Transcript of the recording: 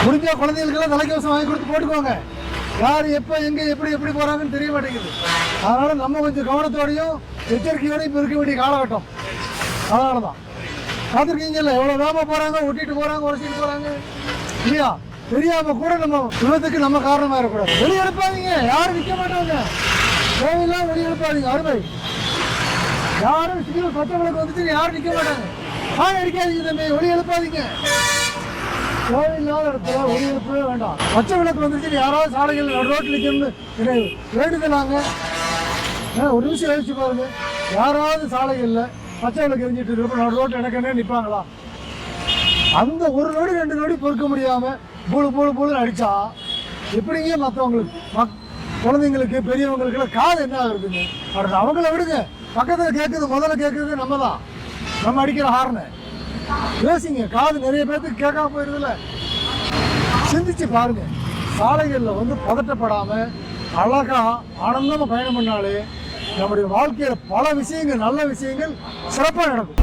முடிஞ்ச குழந்தைகளுக்கெல்லாம் தலைக்கவசம் வாங்கி கொடுத்து போட்டுக்கோங்க. யார் எப்போ எங்கே எப்படி போகிறாங்கன்னு தெரிய மாட்டேங்குது. அதனால் நம்ம கொஞ்சம் கவனத்தோடையும் எச்சரிக்கையோடையும் இப்போ இருக்க வேண்டிய காலகட்டம். அதனால தான் பார்த்துருக்கீங்கல்ல, எவ்வளோ வேகமாக போகிறாங்க, ஒட்டிட்டு போகிறாங்க, உடச்சிட்டு போகிறாங்க இல்லையா? தெரியாமல் கூட நம்ம விபத்துக்கு நம்ம காரணமாக இருக்கக்கூடாது. வெளியே எழுப்பாதீங்க, யாரும் நிற்க மாட்டாங்க. தேவையில்லாம் வெளியே எழுப்பாதீங்க. அருமை, யாரும் சிக்னல் பச்சை விளக்கு வந்துச்சு யாரும் நிற்க மாட்டாங்க. அடிக்காதீங்க தம்பி, வெளியே எழுப்பாதீங்க. தேவையில்லாத இடத்துல வெளியே எழுப்பவே வேண்டாம். பச்சை விளக்கு வந்துச்சு யாராவது சாலைகள் ரோட்டில் நிற்கணும்னு வேண்டுதலாங்க. ஒரு நிமிஷம் யோசிச்சு பாருங்க, யாராவது சாலைகளில் பச்சை விளக்கு எரிஞ்சிட்டு இருப்போம் ரோட்டில் எனக்குன்னே நிற்பாங்களா? அந்த ஒரு நொடி 2 நொடி பொறுக்க முடியாமல் போல அடித்தா எப்படிங்க மற்றவங்களுக்கு குழந்தைங்களுக்கு பெரியவங்களுக்குலாம் காது என்ன ஆகுதுங்க? அடுத்து அவங்கள விடுங்க, பக்கத்தில் கேட்குறது முதல்ல கேட்குறது நம்ம தான். நம்ம அடிக்கிற ஹார்னை யோசிங்க. காது நிறைய பேர்த்துக்கு கேட்காம போயிருதுல. சிந்திச்சு பாருங்க. சாலைகளில் பதட்டப்படாமல் அழகாக ஆனந்தமாக பயணம் பண்ணாலே நம்முடைய வாழ்க்கையில் பல விஷயங்கள் நல்ல விஷயங்கள் சிறப்பாக நடக்கும்.